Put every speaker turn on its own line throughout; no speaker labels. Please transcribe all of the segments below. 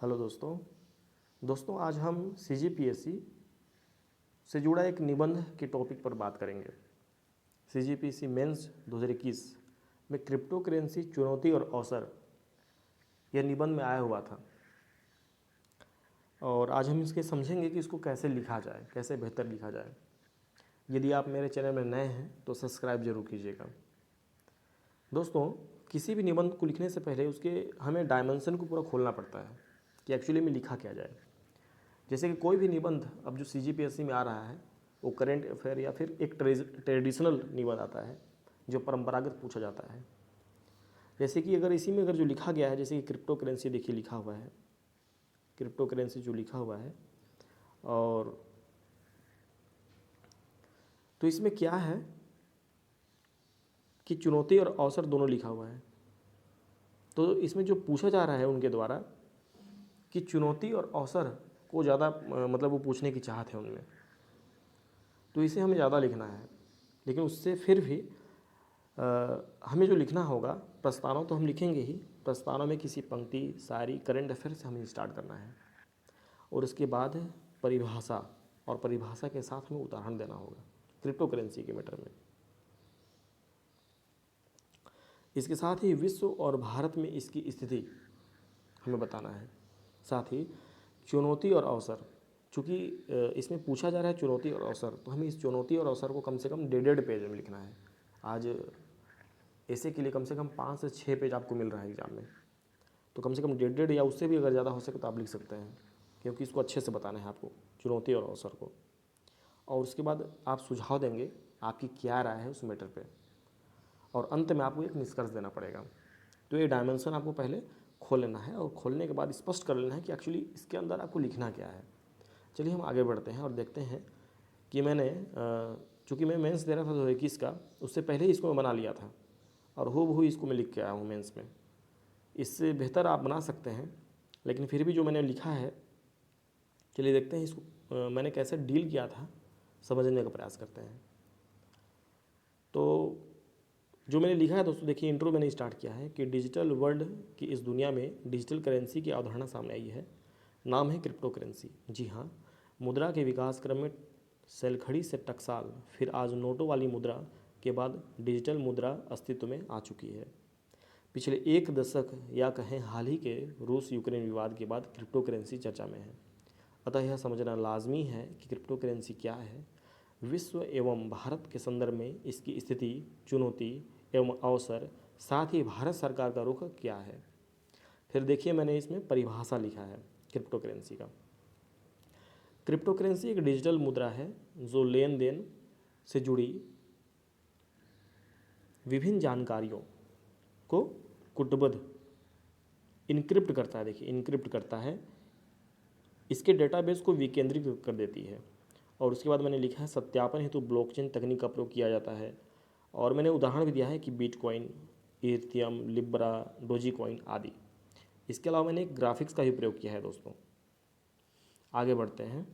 Hello दोस्तों आज हम CGPSC से जुड़ा एक निबंध के टॉपिक पर बात करेंगे। CGPSC मेंस 2021 में क्रिप्टो करेंसी चुनौती और अवसर, यह निबंध में आया हुआ था और आज हम इसके समझेंगे कि इसको कैसे लिखा जाए, कैसे बेहतर लिखा जाए। यदि आप मेरे चैनल में नए हैं तो सब्सक्राइब जरूर कीजिएगा। दोस्तों, किसी भी निबंध को लिखने से पहले उसके हमें डायमेंशन को पूरा खोलना पड़ता है कि एक्चुअली में लिखा क्या जाए। जैसे कि कोई भी निबंध अब जो CGPSC में आ रहा है वो करेंट अफेयर या फिर एक ट्रेडिशनल निबंध आता है जो परंपरागत पूछा जाता है। जैसे कि अगर इसी में अगर जो लिखा गया है, जैसे कि क्रिप्टो करेंसी, देखिए लिखा हुआ है क्रिप्टो करेंसी जो लिखा हुआ है, और तो इसमें क्या है कि चुनौती और अवसर दोनों लिखा हुआ है। तो इसमें जो पूछा जा रहा है उनके द्वारा कि चुनौती और अवसर को ज़्यादा मतलब वो पूछने की चाहत है उनमें, तो इसे हमें ज़्यादा लिखना है। लेकिन उससे फिर भी हमें जो लिखना होगा, प्रस्तावना तो हम लिखेंगे ही। प्रस्तावना में किसी पंक्ति, शायरी, करंट अफेयर से हमें स्टार्ट करना है और उसके बाद परिभाषा, और परिभाषा के साथ हमें उदाहरण देना होगा क्रिप्टो करेंसी के मैटर में। इसके साथ ही विश्व और भारत में इसकी स्थिति हमें बताना है। साथ ही चुनौती और अवसर, चूँकि इसमें पूछा जा रहा है चुनौती और अवसर, तो हमें इस चुनौती और अवसर को कम से कम 1.5 पेज में लिखना है। आज ऐसे के लिए कम से कम 5 से 6 पेज आपको मिल रहा है एग्जाम में, तो कम से कम 1.5 या उससे भी अगर ज़्यादा हो सके तो आप लिख सकते हैं, क्योंकि इसको अच्छे से बताना है आपको, चुनौती और अवसर को। और उसके बाद आप सुझाव देंगे आपकी क्या राय है उस मैटर पर, और अंत में आपको एक निष्कर्ष देना पड़ेगा। तो ये डायमेंशन आपको पहले खोल लेना है और खोलने के बाद स्पष्ट कर लेना है कि एक्चुअली इसके अंदर आपको लिखना क्या है। चलिए हम आगे बढ़ते हैं और देखते हैं कि मैंने चूँकि मैं मेंस दे रहा था 2021 का, उससे पहले ही इसको मैं बना लिया था और हूबहू इसको मैं लिख के आया हूँ मेंस में। इससे बेहतर आप बना सकते हैं, लेकिन फिर भी जो मैंने लिखा है, चलिए देखते हैं इसको मैंने कैसे डील किया था, समझने का प्रयास करते हैं। तो जो मैंने लिखा है दोस्तों, देखिए इंट्रो मैंने स्टार्ट किया है कि डिजिटल वर्ल्ड की इस दुनिया में डिजिटल करेंसी की अवधारणा सामने आई है। नाम है क्रिप्टो करेंसी। जी हाँ, मुद्रा के विकास क्रम में सेलखड़ी से टकसाल, फिर आज नोटों वाली मुद्रा के बाद डिजिटल मुद्रा अस्तित्व में आ चुकी है। पिछले 1 दशक या कहें हाल ही के रूस यूक्रेन विवाद के बाद क्रिप्टो करेंसी चर्चा में है। अतः यह समझना लाजमी है कि क्रिप्टो करेंसी क्या है, विश्व एवं भारत के संदर्भ में इसकी स्थिति, चुनौती एवं अवसर, साथ ही भारत सरकार का रुख क्या है। फिर देखिए मैंने इसमें परिभाषा लिखा है क्रिप्टो करेंसी का। क्रिप्टो करेंसी एक डिजिटल मुद्रा है जो लेन देन से जुड़ी विभिन्न जानकारियों को कूटबद्ध इनक्रिप्ट करता है। देखिए इनक्रिप्ट करता है, इसके डेटाबेस को विकेंद्रीकृत कर देती है। और उसके बाद मैंने लिखा है सत्यापन हेतु ब्लॉकचेन तकनीक का प्रयोग किया जाता है। और मैंने उदाहरण भी दिया है कि bitcoin, Ethereum, Libra, doji coin आदि। इसके अलावा मैंने एक ग्राफिक्स का भी प्रयोग किया है दोस्तों। आगे बढ़ते हैं।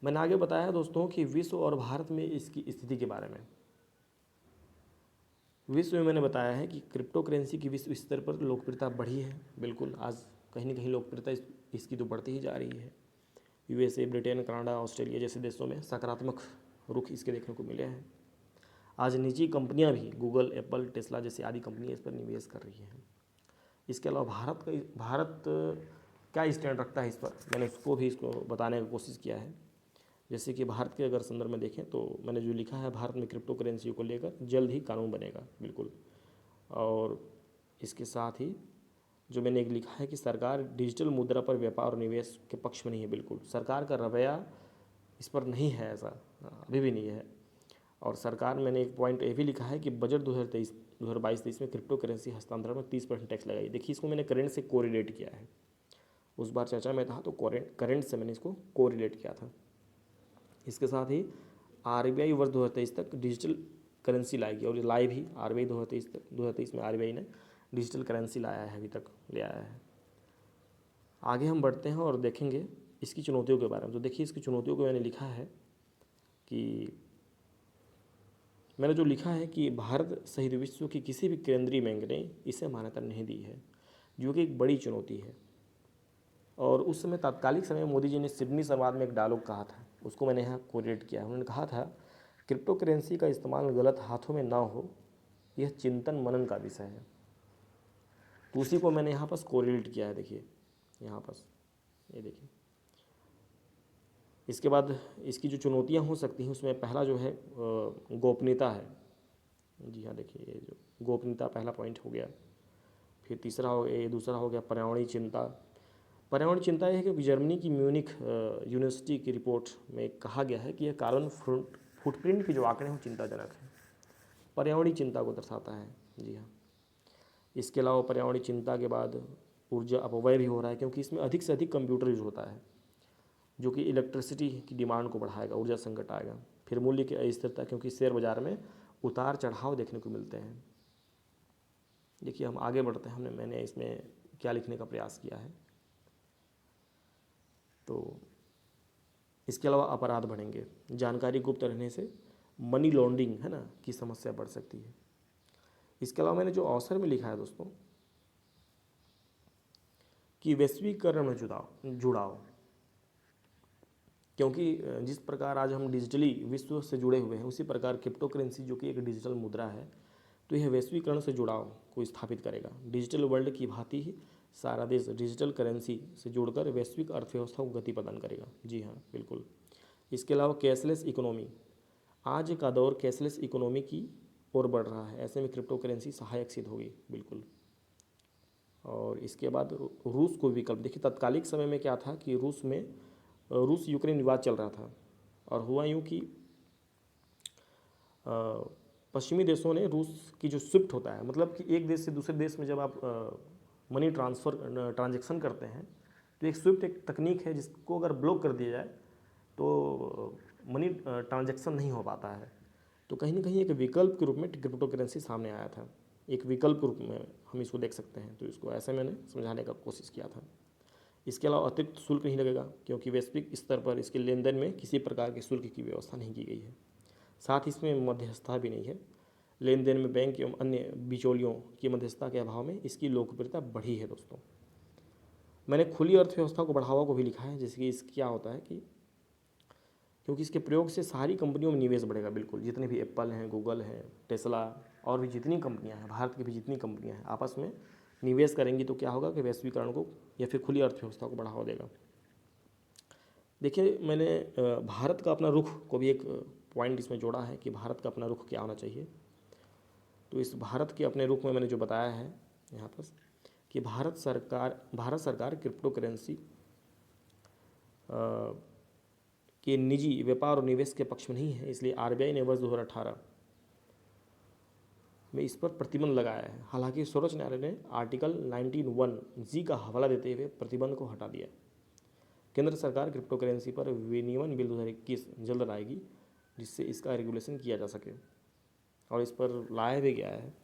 मैंने आगे बताया दोस्तों कि विश्व और भारत में इसकी स्थिति के बारे में। विश्व में मैंने बताया है कि क्रिप्टो करेंसी की विश्व स्तर पर लोकप्रियता बढ़ी है। बिल्कुल, आज कहीं ना कहीं लोकप्रियता इसकी तो बढ़ती ही जा रही है। USA, ब्रिटेन, कनाडा, ऑस्ट्रेलिया जैसे देशों में सकारात्मक रुख इसके देखने को मिले हैं। आज निजी कंपनियां भी, गूगल, एप्पल, टेस्ला जैसी आदि कंपनियां इस पर निवेश कर रही हैं। इसके अलावा भारत क्या स्टैंड रखता है इस पर, मैंने उसको भी इसको बताने की कोशिश किया है। जैसे कि भारत के अगर संदर्भ में देखें तो मैंने जो लिखा है, भारत में क्रिप्टो करेंसी को लेकर जल्द ही कानून बनेगा, बिल्कुल। और इसके साथ ही जो मैंने एक लिखा है कि सरकार डिजिटल मुद्रा पर व्यापार और निवेश के पक्ष में नहीं है। बिल्कुल, सरकार का रवैया इस पर नहीं है, ऐसा अभी भी नहीं है। और सरकार, मैंने एक पॉइंट ये भी लिखा है कि बजट 2022-23 में क्रिप्टो करेंसी हस्तांतरण में 30% टैक्स लगाई। देखिए इसको मैंने करंट से कोरिलेट किया है। उस बार चर्चा में था तो करंट से मैंने इसको कोरिलेट किया था। इसके साथ ही RBI वर्ष 2023 तक डिजिटल करेंसी लाएगी, और ये लाई भी RBI 2023 में RBI ने डिजिटल करेंसी लाया है, अभी तक ले आया है। आगे हम बढ़ते हैं और देखेंगे इसकी चुनौतियों के बारे में। तो देखिए इसकी चुनौतियों को मैंने लिखा है कि मैंने जो लिखा है कि भारत सहित विश्व की किसी भी केंद्रीय बैंक ने इसे मान्यता नहीं दी है, जो कि एक बड़ी चुनौती है। और उस समय तात्कालिक समय मोदी जी ने सिडनी संवाद में एक डायलॉग कहा था, उसको मैंने यहाँ कोरिलेट किया है। उन्होंने कहा था, क्रिप्टो करेंसी का इस्तेमाल गलत हाथों में ना हो, यह चिंतन मनन का विषय है। तो उसी को मैंने यहाँ पर कोरिलेट किया है, देखिए यहाँ पर, ये देखिए। इसके बाद इसकी जो चुनौतियाँ हो सकती हैं, उसमें पहला जो है गोपनीयता है। जी हाँ, देखिए ये जो गोपनीयता पहला पॉइंट हो गया। फिर तीसरा हो गया, ये दूसरा हो गया पर्यावरणीय चिंता। पर्यावरण चिंता यह है कि जर्मनी की म्यूनिख यूनिवर्सिटी की रिपोर्ट में कहा गया है कि यह कार्बन फुटप्रिंट के जो आंकड़े हैं वो चिंताजनक हैं, पर्यावरणीय चिंता को दर्शाता है। जी हाँ, इसके अलावा पर्यावरणीय चिंता के बाद ऊर्जा अपव्यय भी हो रहा है, क्योंकि इसमें अधिक से अधिक कंप्यूटर यूज होता है, जो कि इलेक्ट्रिसिटी की डिमांड को बढ़ाएगा, ऊर्जा संकट आएगा। फिर मूल्य की अस्थिरता, क्योंकि शेयर बाजार में उतार चढ़ाव देखने को मिलते हैं। देखिए हम आगे बढ़ते हैं, मैंने इसमें क्या लिखने का प्रयास किया है। तो इसके अलावा अपराध बढ़ेंगे, जानकारी गुप्त रहने से मनी लॉन्ड्रिंग है ना की समस्या बढ़ सकती है। इसके अलावा मैंने जो अवसर में लिखा है दोस्तों कि वैश्वीकरण में जुड़ाव, क्योंकि जिस प्रकार आज हम डिजिटली विश्व से जुड़े हुए हैं, उसी प्रकार क्रिप्टो करेंसी जो कि एक डिजिटल मुद्रा है, तो यह वैश्वीकरण से जुड़ाव को स्थापित करेगा। डिजिटल वर्ल्ड की भांति ही सारा देश डिजिटल करेंसी से जुड़कर वैश्विक अर्थव्यवस्था को गति प्रदान करेगा। जी हाँ, बिल्कुल। इसके अलावा कैशलेस इकोनॉमी, आज का दौर कैशलेस इकोनॉमी की ओर बढ़ रहा है, ऐसे में क्रिप्टो करेंसी सहायक सिद्ध होगी, बिल्कुल। और इसके बाद रूस को विकल्प, देखिए तत्कालिक समय में क्या था कि रूस यूक्रेन विवाद चल रहा था, और हुआ यूँ कि पश्चिमी देशों ने रूस की जो स्विफ्ट होता है, मतलब कि एक देश से दूसरे देश में जब आप मनी ट्रांजैक्शन करते हैं, तो एक स्विफ्ट एक तकनीक है जिसको अगर ब्लॉक कर दिया जाए तो मनी ट्रांजैक्शन नहीं हो पाता है। तो कहीं ना कहीं एक विकल्प के रूप में क्रिप्टो करेंसी सामने आया था, एक विकल्प के रूप में हम इसको देख सकते हैं। तो इसको ऐसे मैंने समझाने का कोशिश किया था। इसके अलावा अतिरिक्त शुल्क नहीं लगेगा, क्योंकि वैश्विक स्तर पर इसके लेन देन में किसी प्रकार के शुल्क की व्यवस्था नहीं की गई है। साथ ही इसमें मध्यस्थता भी नहीं है, लेन देन में बैंक एवं अन्य बिचौलियों की मध्यस्थता के अभाव में इसकी लोकप्रियता बढ़ी है दोस्तों। मैंने खुली अर्थव्यवस्था को बढ़ावा को भी लिखा है, जैसे कि इस क्या होता है कि क्योंकि इसके प्रयोग से सारी कंपनियों में निवेश बढ़ेगा, बिल्कुल। जितने भी एप्पल हैं, गूगल हैं, टेस्ला और भी जितनी कंपनियां हैं, भारत की भी जितनी कंपनियां हैं, आपस में निवेश करेंगी तो क्या होगा कि वैश्वीकरण को या फिर खुली अर्थव्यवस्था को बढ़ावा देगा। देखिए मैंने भारत का अपना रुख को भी एक पॉइंट इसमें जोड़ा है कि भारत का अपना रुख क्या होना चाहिए। तो इस भारत के अपने रुख में मैंने जो बताया है यहाँ पर कि भारत सरकार क्रिप्टो करेंसी के निजी व्यापार और निवेश के पक्ष में नहीं है, इसलिए आरबीआई ने वर्ष 2018 में इस पर प्रतिबंध लगाया है। हालांकि सर्वोच्च न्यायालय ने आर्टिकल 19(1) का हवाला देते हुए प्रतिबंध को हटा दिया। केंद्र सरकार क्रिप्टो करेंसी पर विनियमन बिल 2021 जल्द लाएगी, जिससे इसका रेगुलेशन किया जा सके, और इस पर लाया भी गया है।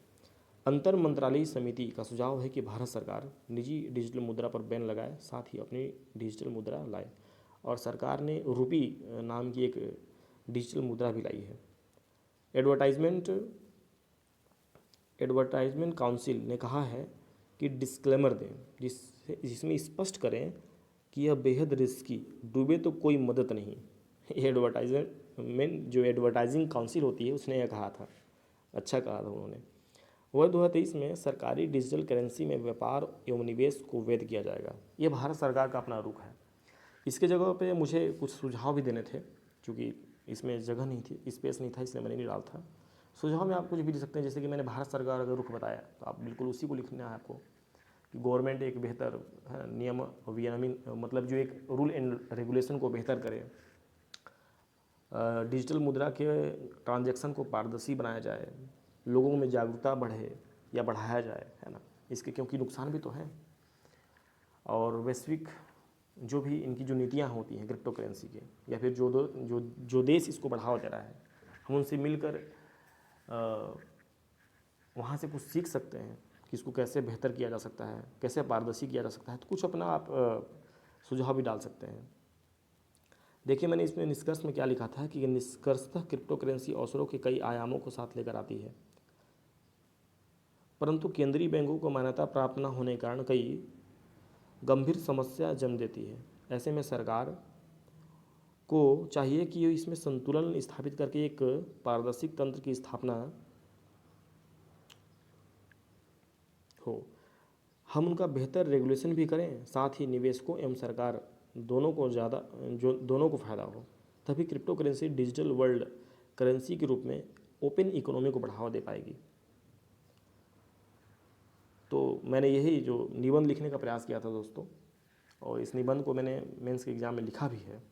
अंतर मंत्रालयी समिति का सुझाव है कि भारत सरकार निजी डिजिटल मुद्रा पर बैन लगाए, साथ ही अपनी डिजिटल मुद्रा लाए, और सरकार ने रूपी नाम की एक डिजिटल मुद्रा भी लाई है। एडवर्टाइजमेंट काउंसिल ने कहा है कि डिस्क्लेमर दें जिसमें स्पष्ट करें कि यह बेहद रिस्की, डूबे तो कोई मदद नहीं। एडवर्टाइजिंग काउंसिल होती है, उसने यह कहा था, अच्छा कहा था उन्होंने। वर्ष 2023 में सरकारी डिजिटल करेंसी में व्यापार एवं निवेश को वैध किया जाएगा। ये भारत सरकार का अपना रुख है। इसके जगह पे मुझे कुछ सुझाव भी देने थे, क्योंकि इसमें जगह नहीं थी, स्पेस नहीं था, इसलिए मैंने नहीं डाला था। सुझाव में आप कुछ भी दे सकते हैं, जैसे कि मैंने भारत सरकार का रुख बताया, तो आप बिल्कुल उसी को लिखना है आपको कि गवर्नमेंट एक बेहतर नियम विनियमन, मतलब जो एक रूल एंड रेगुलेशन को बेहतर करे, डिजिटल मुद्रा के ट्रांजैक्शन को पारदर्शी बनाया जाए, लोगों में जागरूकता बढ़े या बढ़ाया जाए, है ना, इसके क्योंकि नुकसान भी तो हैं। और वैश्विक जो भी इनकी जो नीतियाँ होती हैं क्रिप्टो करेंसी के, या फिर जो देश इसको बढ़ावा दे रहा है, हम उनसे मिलकर वहाँ से कुछ सीख सकते हैं कि इसको कैसे बेहतर किया जा सकता है, कैसे पारदर्शी किया जा सकता है। तो कुछ अपना आप सुझाव भी डाल सकते हैं। देखिए मैंने इसमें निष्कर्ष में क्या लिखा था कि निष्कर्षतः क्रिप्टो करेंसी अवसरों के कई आयामों को साथ लेकर आती है, परंतु केंद्रीय बैंकों को मान्यता प्राप्त न होने के कारण कई गंभीर समस्या जन्म देती है। ऐसे में सरकार को चाहिए कि इसमें संतुलन स्थापित करके एक पारदर्शी तंत्र की स्थापना हो। हम उनका बेहतर रेगुलेशन भी करें, साथ ही निवेशकों एवं सरकार दोनों को फ़ायदा हो। तभी crypto currency digital world currency के रूप में ओपन इकोनॉमी को बढ़ावा दे पाएगी। तो मैंने यही जो निबंध लिखने का प्रयास किया था दोस्तों, और इस निबंध को मैंने मेंस के एग्ज़ाम में लिखा भी है।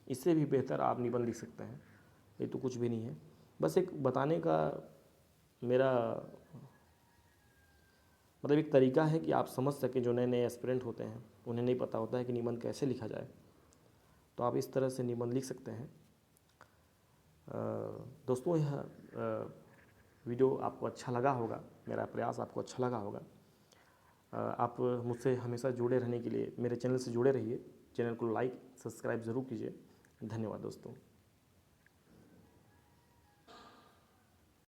इससे भी बेहतर आप निबंध लिख सकते हैं, ये तो कुछ भी नहीं है। बस एक बताने का मेरा मतलब एक तरीका है कि आप समझ सकें, जो नए नए एस्पिरेंट होते हैं उन्हें नहीं पता होता है कि निबंध कैसे लिखा जाए, तो आप इस तरह से निबंध लिख सकते हैं। दोस्तों, यह वीडियो आपको अच्छा लगा होगा, मेरा प्रयास आपको अच्छा लगा होगा। आप मुझसे हमेशा जुड़े रहने के लिए मेरे चैनल से जुड़े रहिए। चैनल को लाइक सब्सक्राइब ज़रूर कीजिए। धन्यवाद दोस्तों।